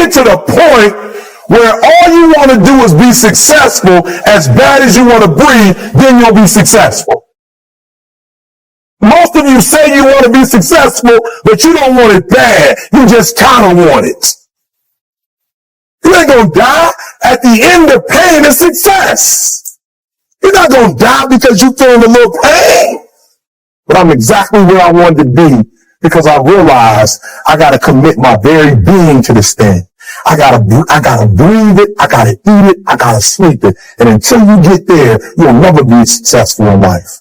get to the point where all you want to do is be successful as bad as you want to breathe, then you'll be successful. Most of you say you want to be successful, but you don't want it bad. You just kind of want it. You ain't going to die. At the end of pain is success. You're not going to die because you're feeling a little pain. But I'm exactly where I wanted to be because I realized I got to commit my very being to this thing. I gotta breathe it. I gotta eat it. I gotta sleep it. And until you get there, you'll never be successful in life.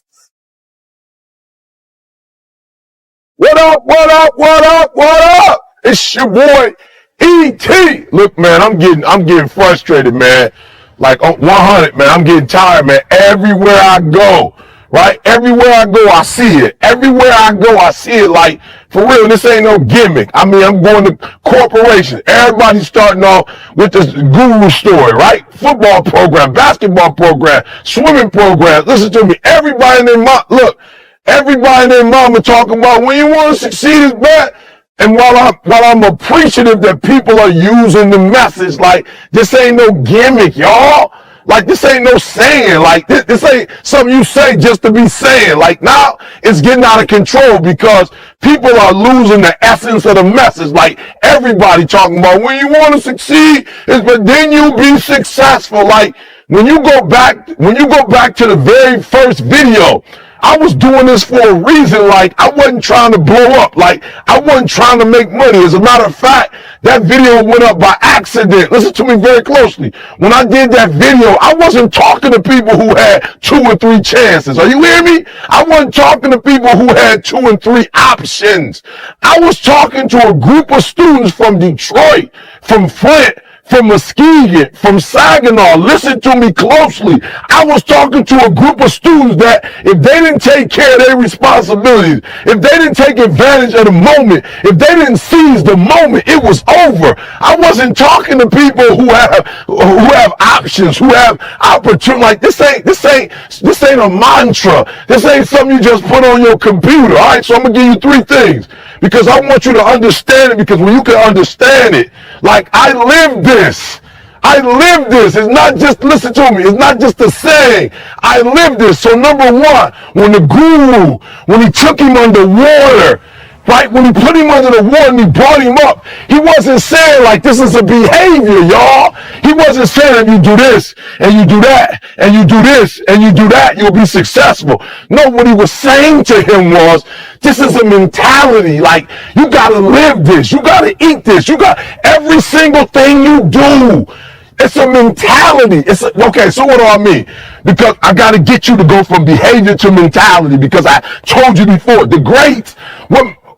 What up, what up, what up, what up? It's your boy, E.T. Look, man, I'm getting frustrated, man. Like 100, man. I'm getting tired, man. Everywhere I go, right? Everywhere I go, I see it. Everywhere I go, I see it. Like, for real, this ain't no gimmick. I mean, I'm going to corporations. Everybody's starting off with this guru story, right? Football program, basketball program, swimming program. Listen to me. Everybody in their mama talking about when you want to succeed is bad. And while I'm appreciative that people are using the message, like, this ain't no gimmick, y'all. Like, this ain't no saying. Like, this ain't something you say just to be saying. Like, now it's getting out of control because people are losing the essence of the message. Like, everybody talking about when you want to succeed is, but then you'll be successful. Like, when you go back to the very first video, I was doing this for a reason. Like, I wasn't trying to blow up. Like, I wasn't trying to make money. As a matter of fact, that video went up by accident. Listen to me very closely. When I did that video, I wasn't talking to people who had 2 or 3 chances. Are you hearing me? I wasn't talking to people who had 2 and 3 options. I was talking to a group of students from Detroit, from Flint, from Muskegon, from Saginaw. Listen to me closely. I was talking to a group of students that if they didn't take care of their responsibilities, if they didn't take advantage of the moment, if they didn't seize the moment, it was over. I wasn't talking to people who have options, who have opportunity. Like, this ain't a mantra. This ain't something you just put on your computer. All right, so I'm gonna give you 3 things because I want you to understand it. Because when you can understand it, like, I live this. I live this. It's not just, listen to me, it's not just a saying. I live this. So number 1, when the guru, when he took him underwater, right? When he put him under the water and he brought him up, he wasn't saying like this is a behavior, y'all. He wasn't saying if you do this and you do that and you do this and you do that, you'll be successful. No, what he was saying to him was, this is a mentality. Like, you gotta live this. You gotta eat this. You got every single thing you do. It's a mentality. Okay, so what do I mean? Because I got to get you to go from behavior to mentality, because I told you before, the greats,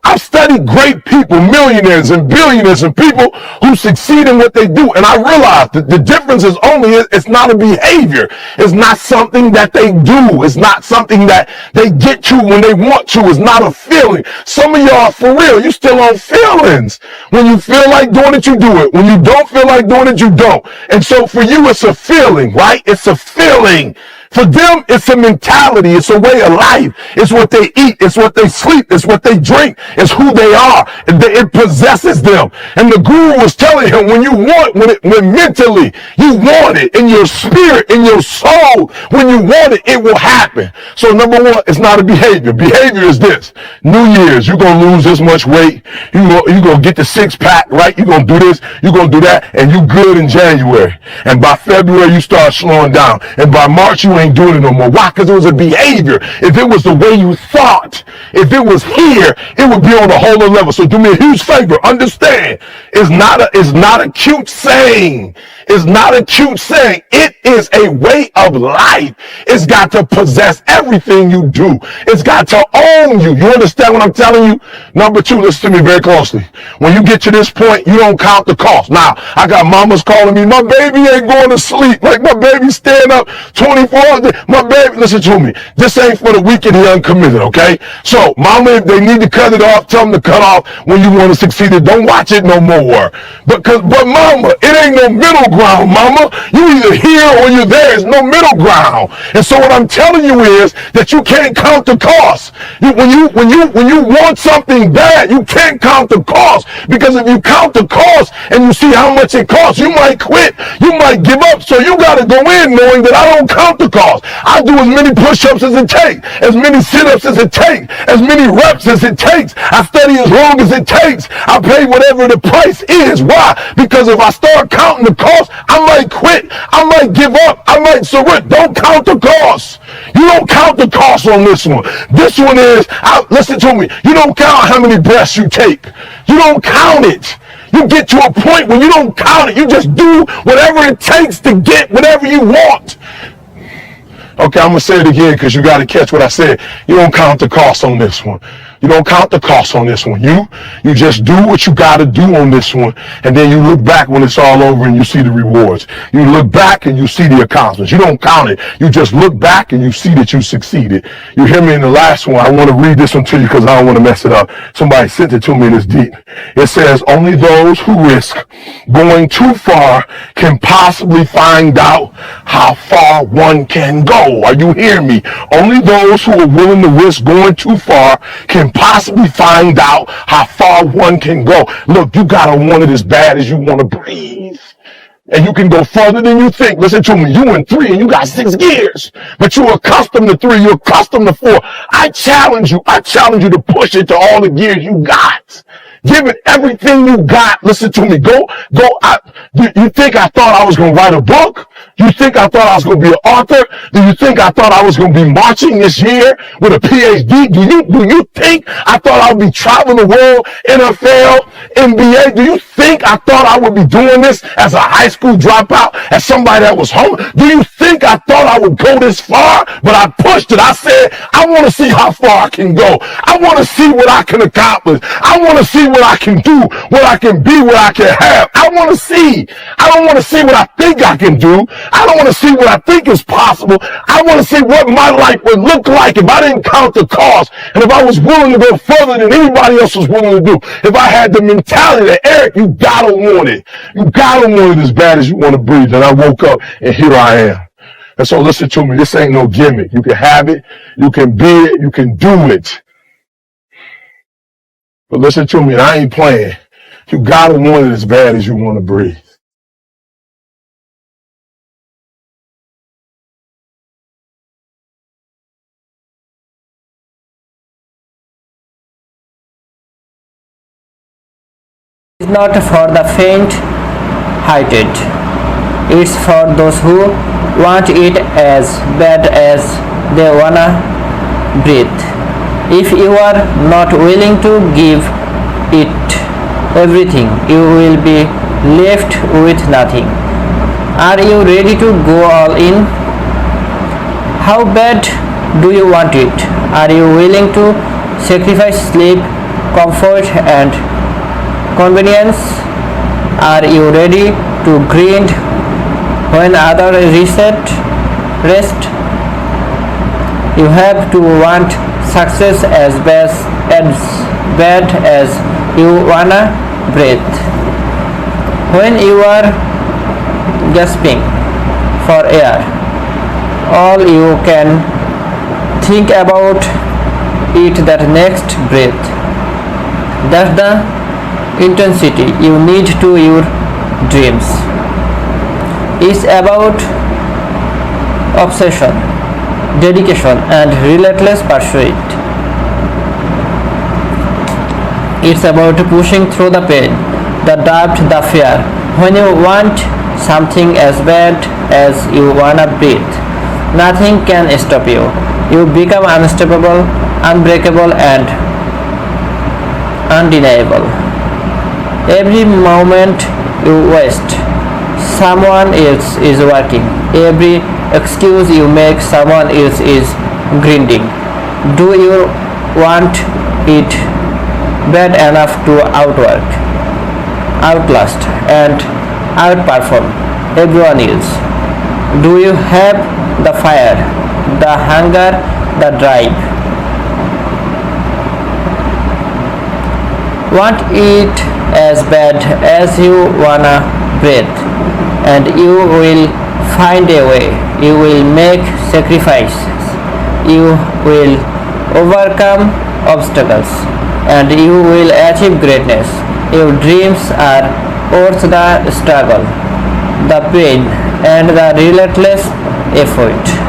I've studied great people, millionaires and billionaires and people who succeed in what they do. And I realized that the difference is only, it's not a behavior. It's not something that they do. It's not something that they get to when they want to. It's not a feeling. Some of y'all, for real, you still on feelings. When you feel like doing it, you do it. When you don't feel like doing it, you don't. And so for you, it's a feeling, right? It's a feeling. For them, it's a mentality. It's a way of life. It's what they eat. It's what they sleep. It's what they drink. It's who they are. It possesses them. And the guru was telling him, when mentally you want it, in your spirit, in your soul, when you want it, it will happen. So number 1, it's not a behavior. Behavior is this. New Year's, you're going to lose this much weight. You're going to get the 6-pack, right? You're going to do this. You're going to do that. And you good in January. And by February, you start slowing down. And by March, you ain't doing it no more. Why? Because it was a behavior. If it was the way you thought, if it was here, it would be on a whole other level. So do me a huge favor. Understand, it's not a cute saying. It's not a cute saying. It is a way of life. It's got to possess everything you do. It's got to own you. You understand what I'm telling you? Number 2, listen to me very closely. When you get to this point, you don't count the cost. Now, I got mamas calling me, my baby ain't going to sleep. Like, my baby staying up 24 my baby, listen to me. This ain't for the weak and the uncommitted, okay? So, mama, if they need to cut it off, tell them to cut off when you want to succeed. Don't watch it no more. But mama, it ain't no middle ground, mama. You either here or you're there. There's no middle ground. And so what I'm telling you is that you can't count the cost. When you want something bad, you can't count the cost, because if you count the cost and you see how much it costs, you might quit. You might give up. So you got to go in knowing that I don't count the cost. I do as many push-ups as it takes, as many sit-ups as it takes, as many reps as it takes. I study as long as it takes. I pay whatever the price is. Why? Because if I start counting the cost, I might quit. I might give up. I might surrender. Don't count the cost. You don't count the cost on this one. This one is, listen to me, you don't count how many breaths you take. You don't count it. You get to a point where you don't count it. You just do whatever it takes to get whatever you want. Okay, I'm going to say it again because you got to catch what I said. You don't count the cost on this one. You don't count the cost on this one. You just do what you got to do on this one, and then you look back when it's all over and you see the rewards. You look back and you see the accomplishments. You don't count it. You just look back and you see that you succeeded. You hear me in the last one. I want to read this one to you because I don't want to mess it up. Somebody sent it to me and it's deep. It says, only those who risk going too far can possibly find out how far one can go. Are you hearing me? Only those who are willing to risk going too far can possibly find out how far one can go. Look, you gotta want it as bad as you want to breathe. And you can go further than you think. Listen to me. You in 3 and you got 6 gears. But you're accustomed to 3. You're accustomed to 4. I challenge you to push it to all the gears you got. Give it everything you got. Listen to me. Go. You think I thought I was going to write a book? You think I thought I was going to be an author? Do you think I thought I was going to be marching this year with a PhD? Do you think I thought I would be traveling the world, NFL, NBA? Do you think I thought I would be doing this as a high school dropout, as somebody that was home? Do you think I thought I would go this far? But I pushed it. I said, I want to see how far I can go. I want to see what I can accomplish. I want to see what I can do, what I can be, what I can have. I want to see. I don't want to see what I think I can do. I don't want to see what I think is possible. I want to see what my life would look like if I didn't count the cost, and if I was willing to go further than anybody else was willing to do. If I had the mentality that, Eric, you gotta want it. You gotta want it as bad as you want to breathe. And I woke up and here I am. And so listen to me. This ain't no gimmick. You can have it. You can be it. You can do it. But listen to me. I ain't playing. You gotta want it as bad as you want to breathe. Is not for the faint-hearted. It's for those who want it as bad as they wanna breathe. If you are not willing to give it everything, you will be left with nothing. Are you ready to go all in? How bad do you want it? Are you willing to sacrifice sleep, comfort, and convenience? Are you ready to grind when others rest? You have to want success as bad as you wanna breathe. When you are gasping for air, all you can think about it that next breath. That's the intensity you need to your dreams. It's about obsession, dedication, and relentless pursuit. It's about pushing through the pain, the doubt, the fear. When you want something as bad as you wanna breathe, nothing can stop you. You become unstoppable, unbreakable, and undeniable. Every moment you waste, someone else is working. Every excuse you make, someone else is grinding. Do you want it bad enough to outwork, outlast, and outperform everyone else? Do you have the fire, the hunger, the drive. Want it as bad as you wanna breathe, and you will find a way. You will make sacrifices. You will overcome obstacles, and you will achieve greatness. Your dreams are worth the struggle, the pain, and the relentless effort.